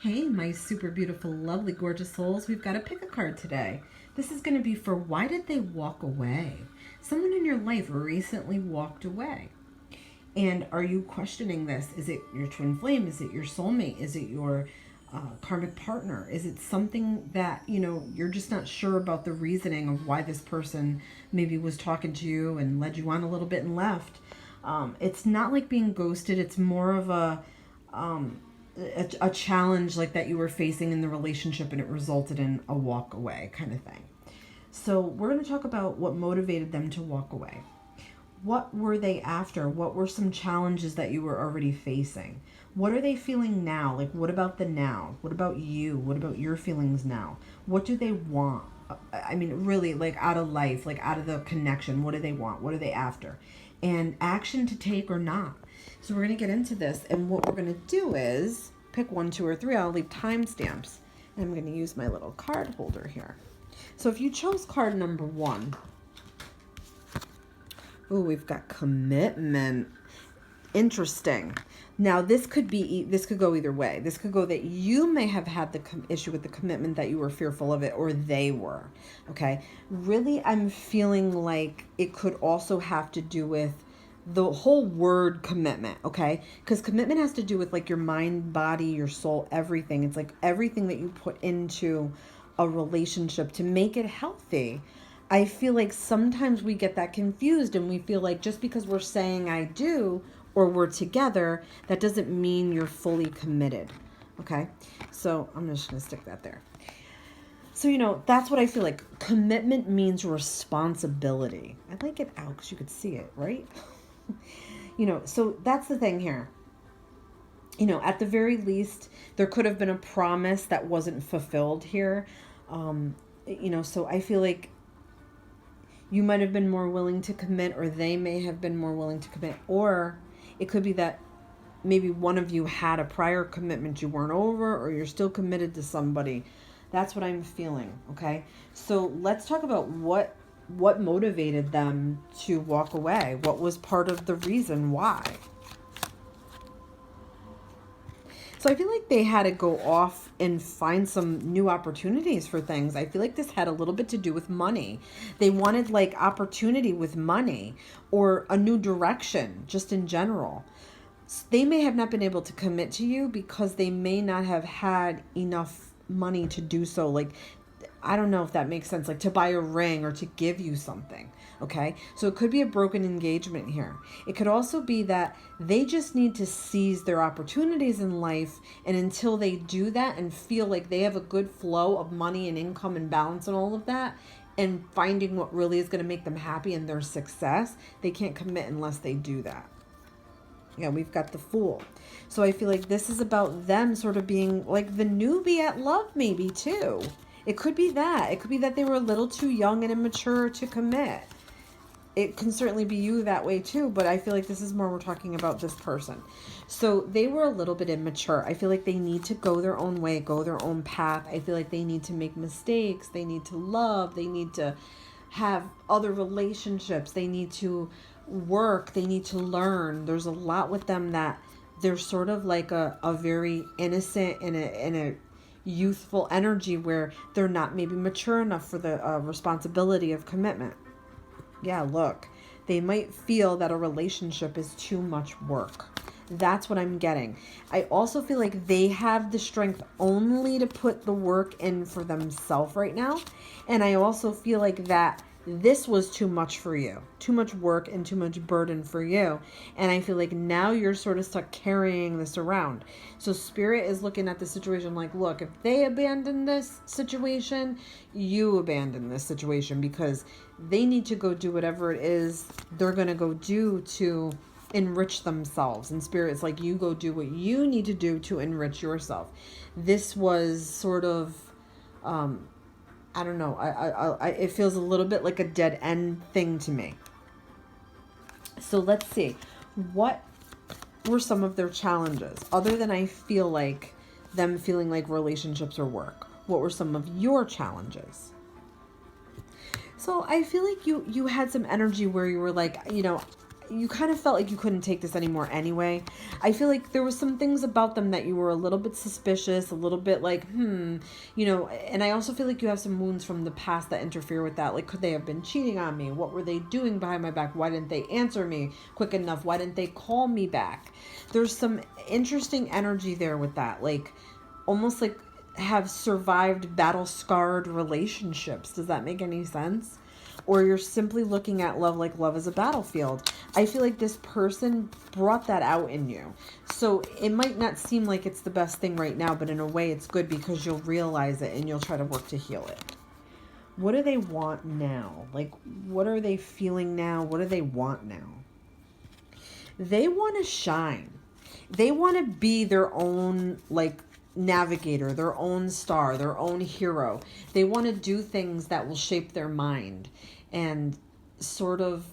Hey, my super beautiful, lovely, gorgeous souls. We've got to pick a card today. This is going to be for why did they walk away? Someone in your life recently walked away. And are you questioning this? Is it your twin flame? Is it your soulmate? Is it your karmic partner? Is it something that, you're just not sure about the reasoning of why this person maybe was talking to you and led you on a little bit and left? It's not like being ghosted. It's more of a challenge like that you were facing in the relationship and it resulted in a walk away kind of thing. So we're going to talk about what motivated them to walk away. What were they after? What were some challenges that you were already facing? What are they feeling now? Like, what about the now? What about you? What about your feelings now? What do they want? I mean, really, like out of life, like out of the connection, what do they want? What are they after? And action to take or not. So we're going to get into this. And what we're going to do is pick 1, 2, or 3. I'll leave timestamps. And I'm going to use my little card holder here. So if you chose card number 1, ooh, we've got commitment. Interesting. Now this could go either way. This could go that you may have had the issue with the commitment, that you were fearful of it, or they were. Okay. Really, I'm feeling like it could also have to do with the whole word commitment. Okay. Because commitment has to do with like your mind, body, your soul, everything. It's like everything that you put into a relationship to make it healthy. I feel like sometimes we get that confused and we feel like just because we're saying I do or we're together, that doesn't mean you're fully committed. Okay. So I'm just going to stick that there. So, that's what I feel like. Commitment means responsibility. I like it out because you could see it, right? So that's the thing here. At the very least, there could have been a promise that wasn't fulfilled here. So I feel like you might have been more willing to commit, or they may have been more willing to commit, or it could be that maybe one of you had a prior commitment you weren't over, or you're still committed to somebody. That's what I'm feeling. Okay. So let's talk about what motivated them to walk away. What was part of the reason why? So I feel like they had to go off and find some new opportunities for things. I feel like this had a little bit to do with money. They wanted like opportunity with money or a new direction just in general. They may have not been able to commit to you because they may not have had enough money to do so. Like, I don't know if that makes sense, like to buy a ring or to give you something. Okay. So it could be a broken engagement here. It could also be that they just need to seize their opportunities in life. And until they do that and feel like they have a good flow of money and income and balance and all of that, and finding what really is going to make them happy and their success, they can't commit unless they do that. Yeah, we've got the Fool. So I feel like this is about them sort of being like the newbie at love, maybe too. It could be that. It could be that they were a little too young and immature to commit. It can certainly be you that way too, but I feel like this is more we're talking about this person. So they were a little bit immature. I feel like they need to go their own way, go their own path. I feel like they need to make mistakes. They need to love. They need to have other relationships. They need to work. They need to learn. There's a lot with them that they're sort of like a very innocent and a youthful energy where they're not maybe mature enough for the responsibility of commitment. Yeah, look, they might feel that a relationship is too much work. That's what I'm getting. I also feel like they have the strength only to put the work in for themselves right now. And I also feel like that this was too much for you, too much work and too much burden for you. And I feel like now you're sort of stuck carrying this around. So Spirit is looking at the situation like, look, if they abandon this situation, you abandon this situation, because they need to go do whatever it is they're going to go do to enrich themselves. And Spirit is like, you go do what you need to do to enrich yourself. This was sort of, I don't know. It feels a little bit like a dead end thing to me. So let's see. What were some of their challenges? Other than I feel like them feeling like relationships are work. What were some of your challenges? So I feel like you had some energy where you were like, you kind of felt like you couldn't take this anymore anyway. I feel like there was some things about them that you were a little bit suspicious, a little bit like, and I also feel like you have some wounds from the past that interfere with that. Like, could they have been cheating on me? What were they doing behind my back? Why didn't they answer me quick enough? Why didn't they call me back? There's some interesting energy there with that. Like, almost like have survived battle-scarred relationships. Does that make any sense? Or you're simply looking at love like love is a battlefield. I feel like this person brought that out in you. So it might not seem like it's the best thing right now, but in a way it's good because you'll realize it and you'll try to work to heal it. What do they want now? Like, what are they feeling now? What do they want now? They want to shine. They want to be their own, like, navigator, their own star, their own hero. They want to do things that will shape their mind and sort of,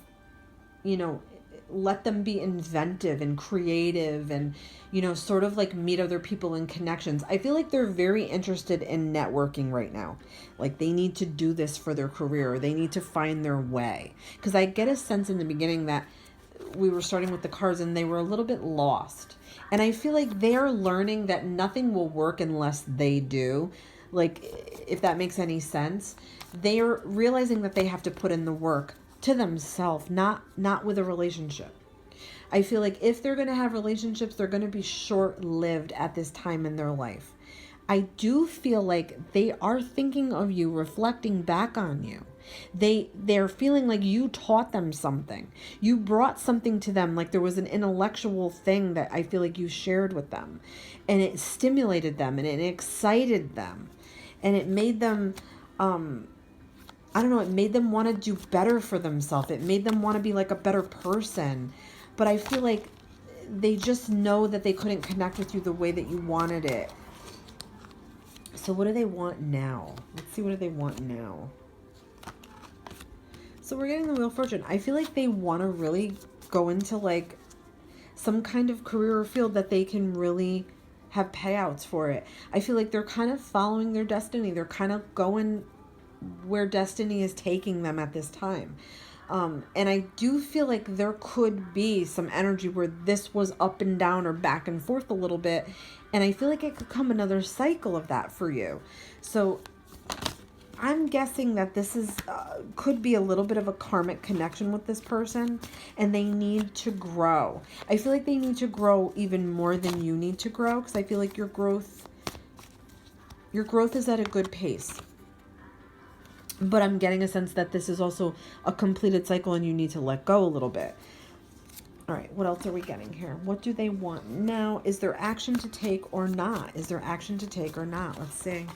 let them be inventive and creative and, sort of like meet other people in connections. I feel like they're very interested in networking right now. Like, they need to do this for their career. They need to find their way. Because I get a sense in the beginning that we were starting with the cards and they were a little bit lost. And I feel like they're learning that nothing will work unless they do. Like, if that makes any sense. They're realizing that they have to put in the work to themselves, not with a relationship. I feel like if they're going to have relationships, they're going to be short-lived at this time in their life. I do feel like they are thinking of you, reflecting back on you. They're feeling like you taught them something. You brought something to them, like there was an intellectual thing that I feel like you shared with them. And it stimulated them and it excited them. And it made them, it made them want to do better for themselves. It made them want to be like a better person. But I feel like they just know that they couldn't connect with you the way that you wanted it. So what do they want now? Let's see, what do they want now? So we're getting the Wheel of Fortune. I feel like they want to really go into like some kind of career or field that they can really have payouts for it. I feel like they're kind of following their destiny. They're kind of going where destiny is taking them at this time. And I do feel like there could be some energy where this was up and down or back and forth a little bit. And I feel like it could come another cycle of that for you. So I'm guessing that this is could be a little bit of a karmic connection with this person, and they need to grow. I feel like they need to grow even more than you need to grow, because I feel like your growth is at a good pace. But I'm getting a sense that this is also a completed cycle and you need to let go a little bit. All right, what else are we getting here? What do they want now? Is there action to take or not? Is there action to take or not? Let's see.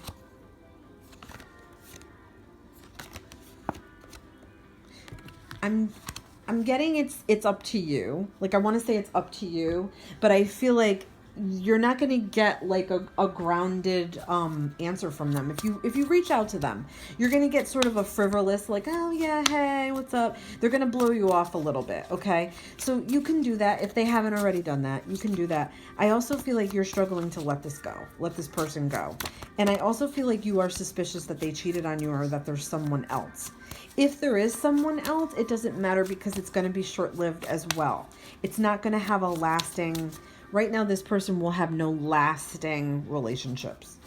I'm getting it's up to you. Like, I want to say it's up to you, but I feel like you're not going to get like a grounded answer from them. If you reach out to them, you're going to get sort of a frivolous, like, oh yeah, hey, what's up? They're going to blow you off a little bit, okay? So you can do that. If they haven't already done that, you can do that. I also feel like you're struggling to let this go, let this person go. And I also feel like you are suspicious that they cheated on you or that there's someone else. If there is someone else, it doesn't matter because it's going to be short-lived as well. It's not going to have a lasting... Right now, this person will have no lasting relationships.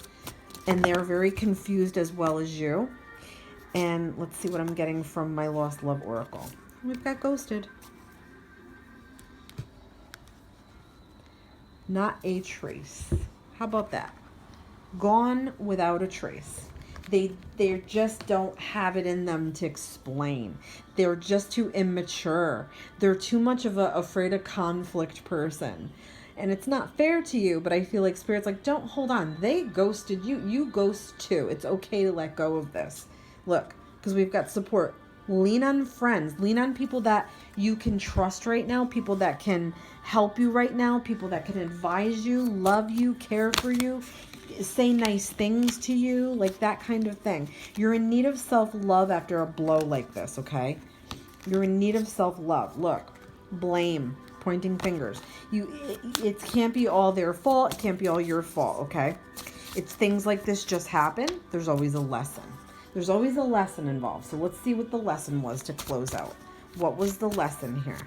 And they're very confused as well as you. And let's see what I'm getting from my Lost Love Oracle. We've got ghosted. Not a trace. How about that? Gone without a trace. They just don't have it in them to explain. They're just too immature. They're too much of a afraid of conflict person. And it's not fair to you, but I feel like Spirit's like, don't, hold on. They ghosted you. You ghost too. It's okay to let go of this. Look, because we've got support. Lean on friends. Lean on people that you can trust right now. People that can help you right now. People that can advise you, love you, care for you, say nice things to you, like that kind of thing. You're in need of self-love after a blow like this, okay? You're in need of self-love. Look, blame. Pointing fingers. It can't be all their fault. It can't be all your fault, okay? It's things like this just happen. There's always a lesson. There's always a lesson involved. So let's see what the lesson was to close out. What was the lesson here?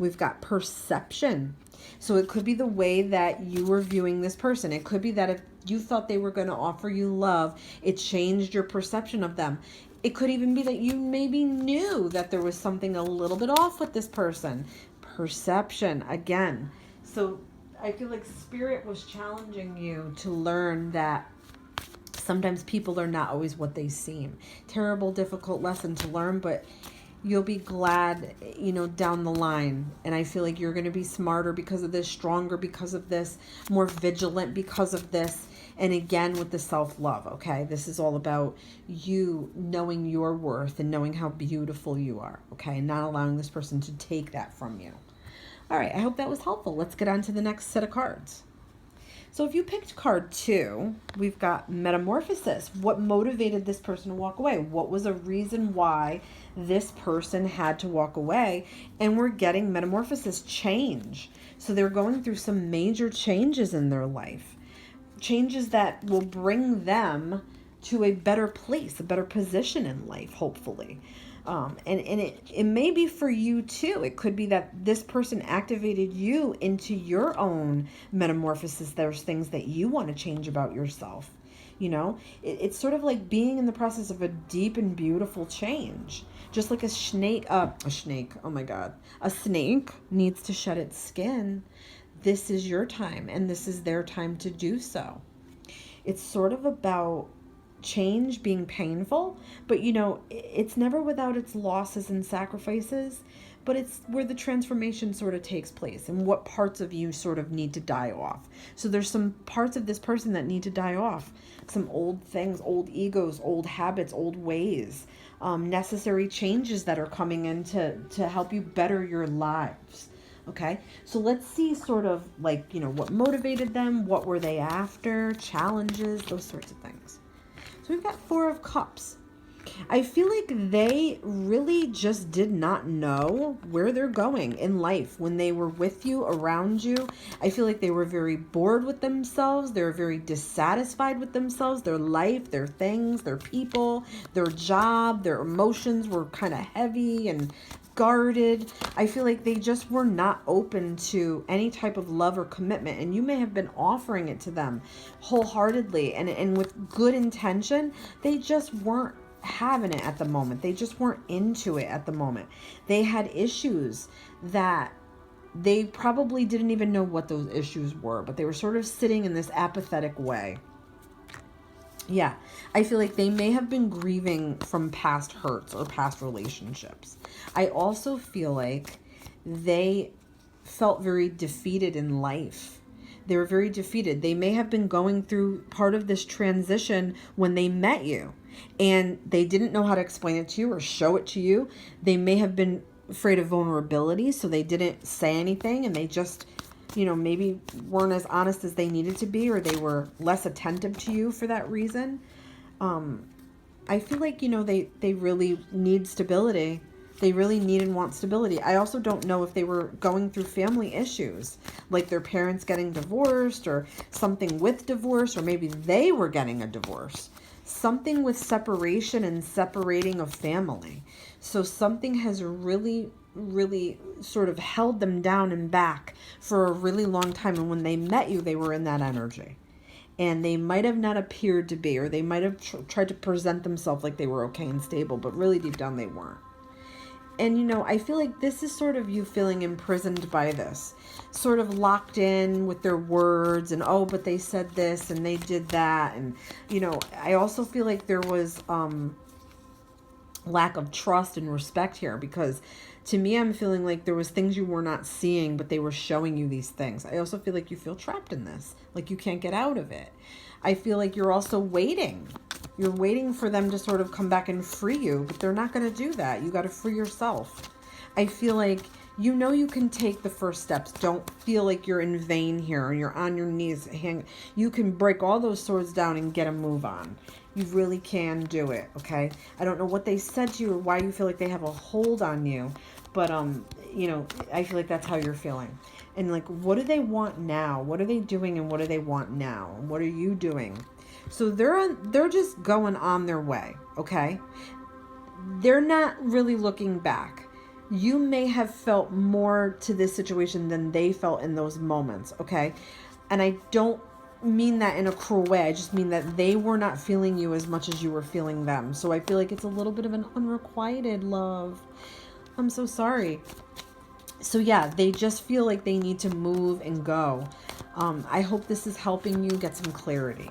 We've got perception. So it could be the way that you were viewing this person. It could be that if you thought they were going to offer you love, it changed your perception of them. It could even be that you maybe knew that there was something a little bit off with this person. Perception again. So I feel like Spirit was challenging you to learn that sometimes people are not always what they seem. Terrible, difficult lesson to learn, but you'll be glad, down the line. And I feel like you're going to be smarter because of this, stronger because of this, more vigilant because of this. And again, with the self-love, okay? This is all about you knowing your worth and knowing how beautiful you are, okay? And not allowing this person to take that from you. All right, I hope that was helpful. Let's get on to the next set of cards. So if you picked card 2, we've got Metamorphosis. What motivated this person to walk away? What was a reason why this person had to walk away? And we're getting Metamorphosis, change. So they're going through some major changes in their life. Changes that will bring them to a better place, a better position in life, hopefully. And it may be for you too. It could be that this person activated you into your own metamorphosis. There's things that you want to change about yourself. It's sort of like being in the process of a deep and beautiful change. Just like a snake, oh my God, a snake needs to shed its skin. This is your time, and this is their time to do so. It's sort of about change being painful, but it's never without its losses and sacrifices, but it's where the transformation sort of takes place and what parts of you sort of need to die off. So there's some parts of this person that need to die off, some old things, old egos, old habits, old ways, necessary changes that are coming in to help you better your lives. Okay, so let's see sort of like, what motivated them, what were they after, challenges, those sorts of things. So we've got 4 of Cups. I feel like they really just did not know where they're going in life when they were with you, around you. I feel like they were very bored with themselves. They were very dissatisfied with themselves, their life, their things, their people, their job, their emotions were kind of heavy and guarded. I feel like they just were not open to any type of love or commitment, and you may have been offering it to them wholeheartedly and with good intention. They just weren't having it at the moment. They just weren't into it at the moment. They had issues that they probably didn't even know what those issues were, but they were sort of sitting in this apathetic way. Yeah, I feel like they may have been grieving from past hurts or past relationships. I also feel like they felt very defeated in life. They were very defeated. They may have been going through part of this transition when they met you, and they didn't know how to explain it to you or show it to you. They may have been afraid of vulnerability, so they didn't say anything, and they just maybe weren't as honest as they needed to be, or they were less attentive to you for that reason. I feel like, they really need stability. They really need and want stability. I also don't know if they were going through family issues, like their parents getting divorced or something with divorce, or maybe they were getting a divorce. Something with separation and separating of family. So something has really sort of held them down and back for a really long time. And when they met you, they were in that energy. And they might have not appeared to be, or they might have tried to present themselves like they were okay and stable, but really deep down they weren't. And, I feel like this is sort of you feeling imprisoned by this, sort of locked in with their words and, oh, but they said this and they did that. And, I also feel like there was lack of trust and respect here, because to me, I'm feeling like there was things you were not seeing, but they were showing you these things. I also feel like you feel trapped in this, like you can't get out of it. I feel like you're also waiting. You're waiting for them to sort of come back and free you, but they're not going to do that. You got to free yourself. I feel like you can take the first steps. Don't feel like you're in vain here and you're on your knees. You can break all those swords down and get a move on. You really can do it, okay? I don't know what they said to you or why you feel like they have a hold on you, but I feel like that's how you're feeling. And like, what do they want now? What are they doing and what do they want now? And what are you doing? So they're just going on their way, okay? They're not really looking back. you may have felt more to this situation than they felt in those moments, okay? And I don't mean that in a cruel way. I just mean that they were not feeling you as much as you were feeling them. So I feel like it's a little bit of an unrequited love. I'm so sorry. So yeah, they just feel like they need to move and go. I hope this is helping you get some clarity.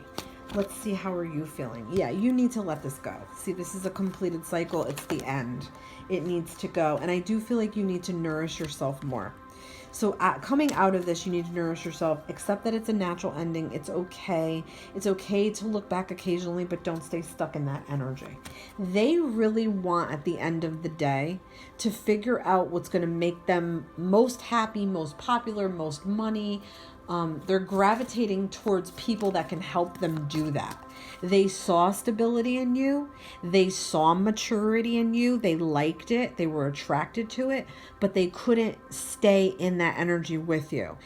Let's see, how are you feeling? Yeah, you need to let this go. See, this is a completed cycle. It's the end. It needs to go. And I do feel like you need to nourish yourself more. So coming out of this, you need to nourish yourself. Accept that it's a natural ending. It's okay. It's okay to look back occasionally, but don't stay stuck in that energy. They really want, at the end of the day, to figure out what's going to make them most happy, most popular, most money. They're gravitating towards people that can help them do that. They saw stability in you. They saw maturity in you. They liked it. They were attracted to it, but they couldn't stay in that energy with you.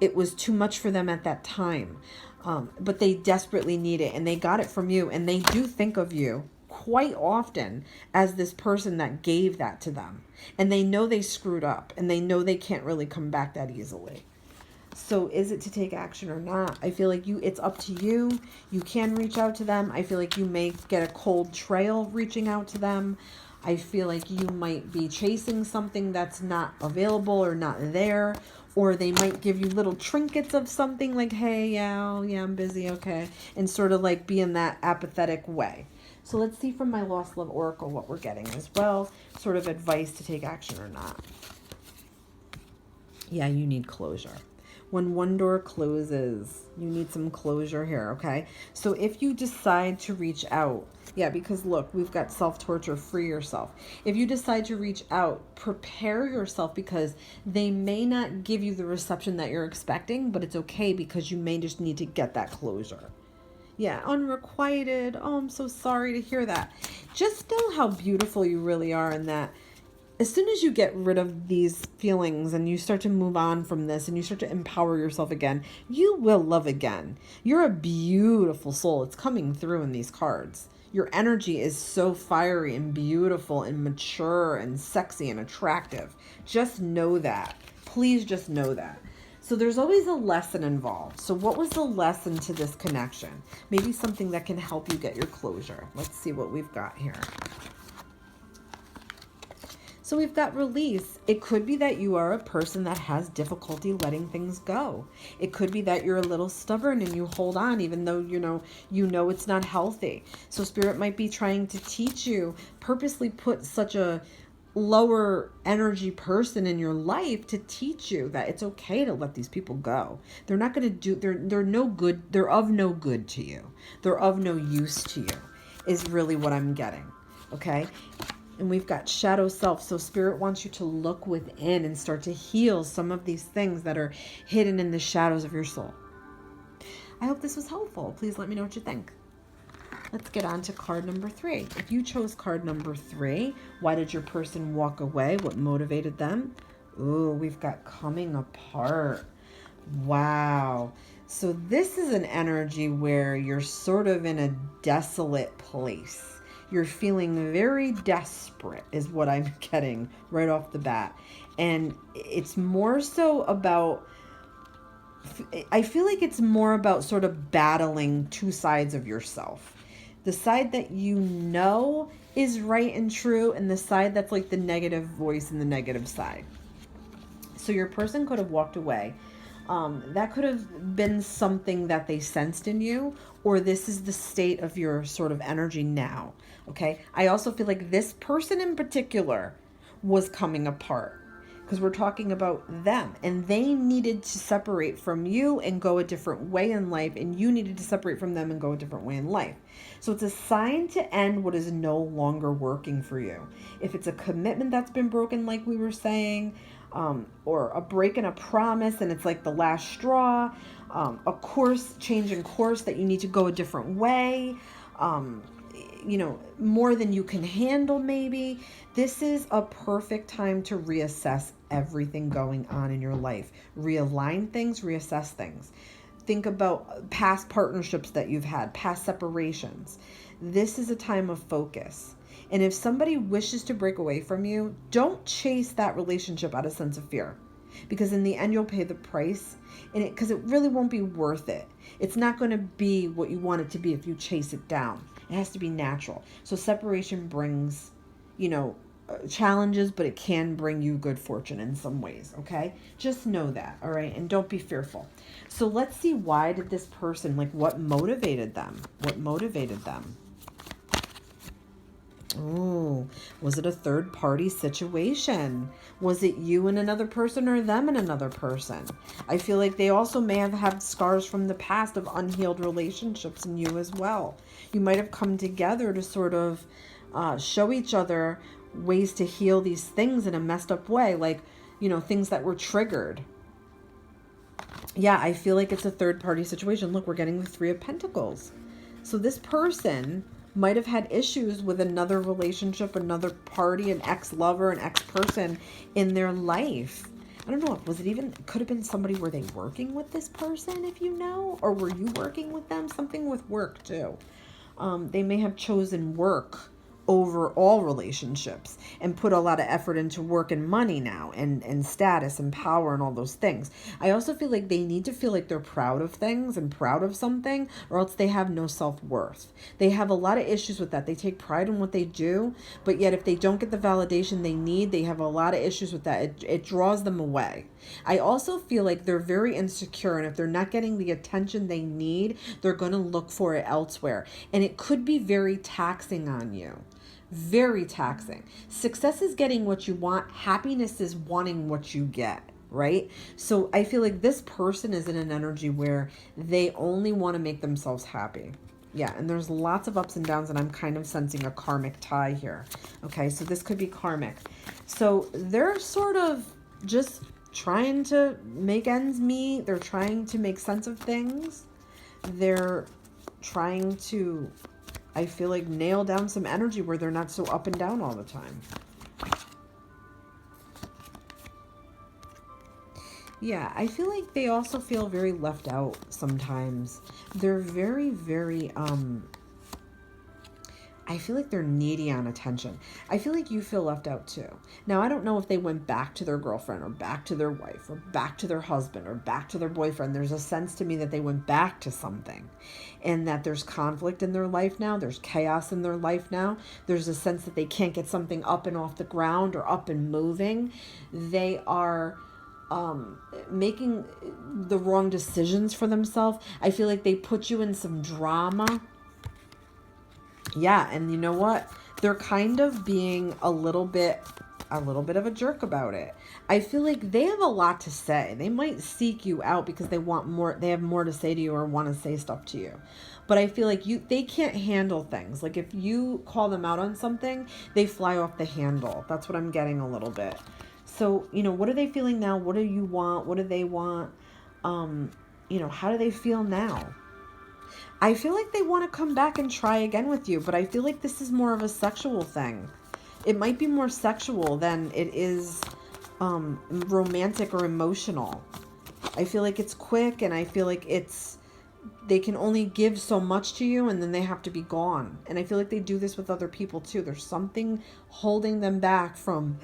It was too much for them at that time. But they desperately need it, and they got it from you. And they do think of you quite often as this person that gave that to them. And they know they screwed up, and they know they can't really come back that easily. So is it to take action or not? I feel like it's up to you. You can reach out to them. I feel like you may get a cold trail reaching out to them. I feel like you might be chasing something that's not available or not there. Or they might give you little trinkets of something like, hey, yeah, I'm busy, okay. And sort of like be in that apathetic way. So let's see from my Lost Love Oracle what we're getting as well. Sort of advice to take action or not. Yeah, you need closure. When one door closes, you need some closure here, okay? So if you decide to reach out, yeah, because look, we've got self-torture, free yourself. If you decide to reach out, prepare yourself, because they may not give you the reception that you're expecting, but it's okay because you may just need to get that closure. Yeah, unrequited. Oh, I'm so sorry to hear that. Just know how beautiful you really are, and that as soon as you get rid of these feelings and you start to move on from this and you start to empower yourself again, you will love again. You're a beautiful soul. It's coming through in these cards. Your energy is so fiery and beautiful and mature and sexy and attractive. Just know that. Please just know that. So there's always a lesson involved. So what was the lesson to this connection? Maybe something that can help you get your closure. Let's see what we've got here. So we've got release. It could be that you are a person that has difficulty letting things go. It could be that you're a little stubborn and you hold on even though you know it's not healthy. So Spirit might be trying to teach you, purposely put such a lower energy person in your life to teach you that it's okay to let these people go. They're not going to do, they're no good. They're of no good to you. They're of no use to you is really what I'm getting. Okay. And we've got shadow self. So Spirit wants you to look within and start to heal some of these things that are hidden in the shadows of your soul. I hope this was helpful. Please let me know what you think. Let's get on to card number 3. If you chose card number 3, why did your person walk away? What motivated them? Ooh, we've got coming apart. Wow. So this is an energy where you're sort of in a desolate place. You're feeling very desperate is what I'm getting right off the bat. And it's more so about, I feel like it's more about sort of battling two sides of yourself. The side that you know is right and true, and the side that's like the negative voice and the negative side. So your person could have walked away. That could have been something that they sensed in you, or this is the state of your sort of energy now. Okay. I also feel like this person in particular was coming apart because we're talking about them, and they needed to separate from you and go a different way in life, and you needed to separate from them and go a different way in life. So it's a sign to end what is no longer working for you. If it's a commitment that's been broken, like we were saying, or a break in a promise and it's like the last straw, a change in course that you need to go a different way, more than you can handle maybe. This is a perfect time to reassess everything going on in your life. Realign things, reassess things. Think about past partnerships that you've had, past separations. This is a time of focus. And if somebody wishes to break away from you, don't chase that relationship out of sense of fear. Because in the end, you'll pay the price, and because it really won't be worth it. It's not going to be what you want it to be if you chase it down. It has to be natural. So separation brings, challenges, but it can bring you good fortune in some ways, okay? Just know that, all right? And don't be fearful. So let's see, why did this person, what motivated them? What motivated them? Oh, was it a third party situation? Was it you and another person, or them and another person? I feel like they also may have had scars from the past of unhealed relationships in you as well. You might have come together to sort of show each other ways to heal these things in a messed up way, things that were triggered. Yeah, I feel like it's a third party situation. Look, we're getting the Three of Pentacles. So this person might have had issues with another relationship, another party, an ex-lover, an ex-person in their life. I don't know, could have been somebody, were they working with this person, if you know? Or were you working with them? Something with work too. They may have chosen work over all relationships and put a lot of effort into work and money now, and status and power and all those things. I also feel like they need to feel like they're proud of things and proud of something, or else they have no self-worth. They have a lot of issues with that. They take pride in what they do, but yet if they don't get the validation they need, they have a lot of issues with that. It draws them away. I also feel like they're very insecure, and if they're not getting the attention they need, they're going to look for it elsewhere. And it could be very taxing on you. Very taxing. Success is getting what you want. Happiness is wanting what you get, right? So I feel like this person is in an energy where they only want to make themselves happy. Yeah, and there's lots of ups and downs, and I'm kind of sensing a karmic tie here. Okay, so this could be karmic. So they're sort of just trying to make ends meet. They're trying to make sense of things. They're trying to, I feel like, nail down some energy where they're not so up and down all the time. Yeah, I feel like they also feel very left out sometimes. They're very, very, I feel like they're needy on attention. I feel like you feel left out too. Now, I don't know if they went back to their girlfriend, or back to their wife, or back to their husband, or back to their boyfriend. There's a sense to me that they went back to something, and that there's conflict in their life now. There's chaos in their life now. There's a sense that they can't get something up and off the ground, or up and moving. They are making the wrong decisions for themselves. I feel like they put you in some drama. Yeah, and you know what? They're kind of being a little bit of a jerk about it. I feel like they have a lot to say. They might seek you out because they want more, they have more to say to you, or want to say stuff to you. But I feel like they can't handle things. Like if you call them out on something, they fly off the handle. That's what I'm getting a little bit. So, what are they feeling now? What do you want? What do they want? How do they feel now? I feel like they want to come back and try again with you, but I feel like this is more of a sexual thing. It might be more sexual than it is romantic or emotional. I feel like it's quick, and I feel like they can only give so much to you, and then they have to be gone. And I feel like they do this with other people too. There's something holding them back from,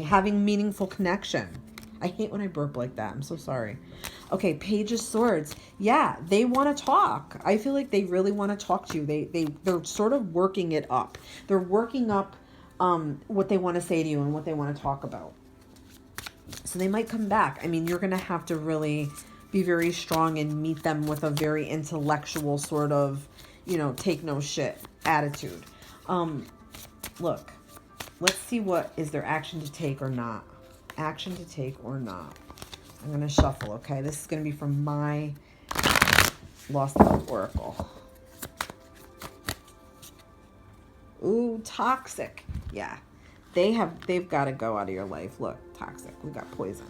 having meaningful connection. I hate when I burp like that. I'm so sorry. Okay, Page of Swords. Yeah, they want to talk. I feel like they really want to talk to you. They're sort of working it up. They're working up what they want to say to you and what they want to talk about. So they might come back. I mean, you're going to have to really be very strong and meet them with a very intellectual sort of, take no shit attitude. Look, let's see what is their action to take or not. Action to take or not. I'm going to shuffle, okay? This is going to be from my Lost Love Oracle. Ooh, toxic. Yeah. They've got to go out of your life. Look, toxic. We got poison.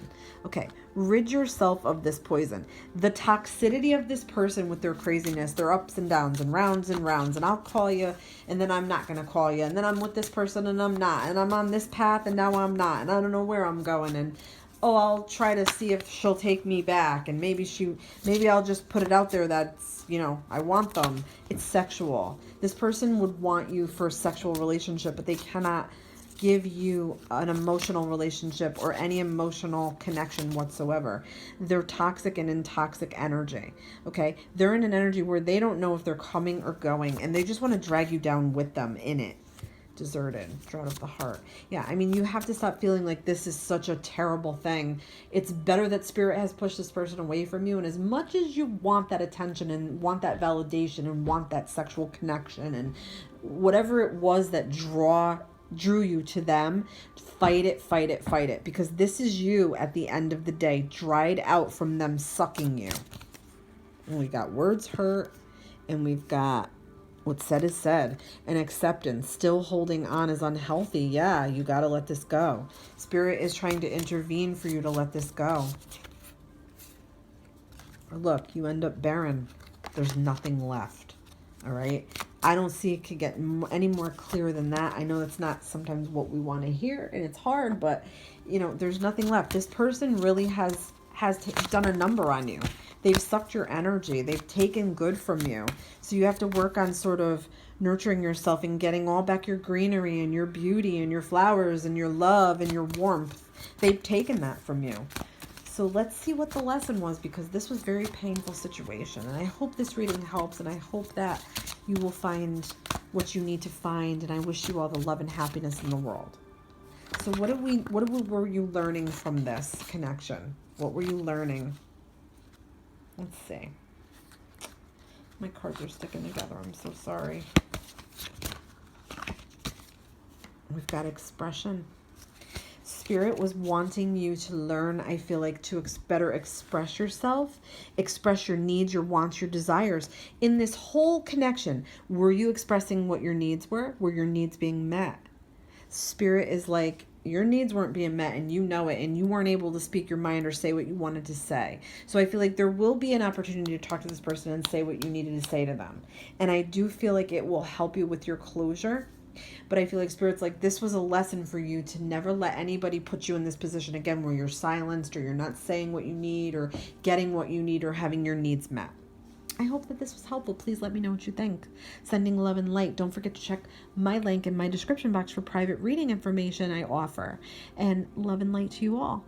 Okay. Rid yourself of this poison. The toxicity of this person with their craziness, their ups and downs and rounds, and I'll call you and then I'm not going to call you. And then I'm with this person and I'm not. And I'm on this path and now I'm not. And I don't know where I'm going. And oh, I'll try to see if she'll take me back, and maybe I'll just put it out there that's, I want them. It's sexual. This person would want you for a sexual relationship, but they cannot give you an emotional relationship or any emotional connection whatsoever. They're toxic and in toxic energy. Okay? They're in an energy where they don't know if they're coming or going, and they just want to drag you down with them in it. Deserted, drought of the heart. Yeah, I mean, you have to stop feeling like this is such a terrible thing. It's better that spirit has pushed this person away from you, and as much as you want that attention and want that validation and want that sexual connection and whatever it was that drew you to them, fight it, fight it, fight it, because this is you at the end of the day, dried out from them sucking you. And we got words hurt, and we've got what's said is said, and acceptance. Still holding on is unhealthy. Yeah, you got to let this go. Spirit is trying to intervene for you to let this go. Or look, you end up barren. There's nothing left. All right? I don't see it could get any more clear than that. I know that's not sometimes what we want to hear, and it's hard, but, there's nothing left. This person really has done a number on you. They've sucked your energy. They've taken good from you. So you have to work on sort of nurturing yourself and getting all back your greenery and your beauty and your flowers and your love and your warmth. They've taken that from you. So let's see what the lesson was, because this was a very painful situation. And I hope this reading helps, and I hope that you will find what you need to find. And I wish you all the love and happiness in the world. So what were you learning from this connection? What were you learning? Let's see. My cards are sticking together. I'm so sorry. We've got expression. Spirit was wanting you to learn, I feel like, to better express yourself, express your needs, your wants, your desires. In this whole connection, were you expressing what your needs were? Were your needs being met? Spirit is like, your needs weren't being met, and you know it, and you weren't able to speak your mind or say what you wanted to say. So I feel like there will be an opportunity to talk to this person and say what you needed to say to them. And I do feel like it will help you with your closure. But I feel like Spirit's like, this was a lesson for you to never let anybody put you in this position again where you're silenced or you're not saying what you need or getting what you need or having your needs met. I hope that this was helpful. Please let me know what you think. Sending love and light. Don't forget to check my link in my description box for private reading information I offer. And love and light to you all.